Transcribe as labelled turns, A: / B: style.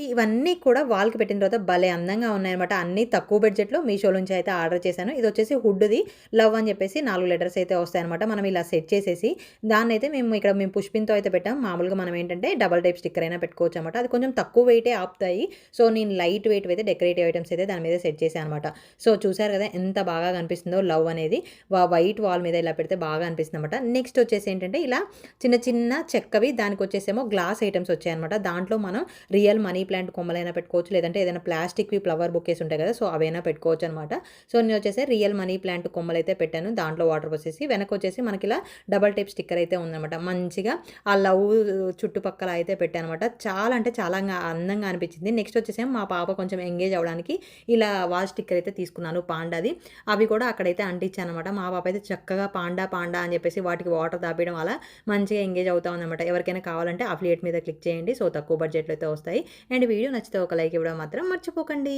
A: ఇవన్నీ కూడా వాల్‌కి పెట్టిన తర్వాత భలే అందంగా ఉన్నాయన్నమాట. అన్నీ తక్కువ బడ్జెట్‌లో మీషో నుంచి అయితే ఆర్డర్ చేశాను. ఇదొచ్చేసి హుడ్‌ది లవ్ అని చెప్పేసి 4 లెటర్స్ అయితే వస్తాయన్నమాట. మనం ఇలా సెట్ చేసేసి దాన్నైతే మేము పుష్పిన్‌తో అయితే పెట్టాం. మామూలుగా మనం ఏంటంటే డబుల్ టైప్ స్టిక్కర్ అయినా పెట్టుకోవచ్చన్నమాట. అది కొంచెం తక్కువ వెయిటే ఆపుతాయి. సో, నేను లైట్ వెయిట్‌వి అయితే డెకరేటివ్ ఐటెమ్స్ అయితే దాని మీద సెట్ చేశాను అనమాట. సో, చూసారు కదా ఎంత బాగా కనిపిస్తుందో లవ్ అనేది. వైట్ వాల్ మీద ఇలా పెడితే బాగా అనిపిస్తుందన్నమాట. నెక్స్ట్ వచ్చేసి ఏంటంటే ఇలా చిన్న చిన్న చెక్కవి దానికొచ్చేసేమో గ్లాస్ ఐటెమ్స్ వచ్చాయన్నమాట. దాంట్లో మనం రియల్ మనీ ప్లాంట్ కొమ్మలైనా పెట్టుకోవచ్చు. లేదంటే ఏదైనా ప్లాస్టిక్‌వి ఫ్లవర్ బొకేస్ ఉంటాయి కదా! సో, అవైనా పెట్టుకోవచ్చనమాట. సో, నేనొచ్చేసి రియల్ మనీ ప్లాంట్ కొమ్మలైతే పెట్టాను. దాంట్లో వాటర్ పోసేసి వెనకొచ్చేసి మనకిలా డబుల్ టైప్ స్టిక్కర్ అయితే ఉందనమాట. మంచిగా ఆ లవ్ చుట్టుపక్కల అయితే పెట్టాననమాట. చాలా అంటే చాలా అందంగా అనిపించింది. నెక్స్ట్ వచ్చేసేమో మా పాప కొంచెం ఎంగేజ్ అవ్వడానికి ఇలా వాల్ స్టిక్కర్ అయితే తీసుకున్నాను పాండాది. అవి కూడా అక్కడైతే అంటించాననమాట. మా పాప అయితే చక్కగా పాండా, పాండా అని చెప్పేసి వాటికి వాటర్ తాపీయడం అలా మంచిగా ఎంగేజ్ అవుతా ఉందనమాట. ఎవరికైనా కావాలంటే అఫిలియేట్ మీద క్లిక్ చేయండి. సో, తక్కువ బడ్జెట్‌లో అయితే వస్తాయి. అండ్ వీడియో నచ్చితే ఒక లైక్ ఇవ్వడం మాత్రం మర్చిపోకండి.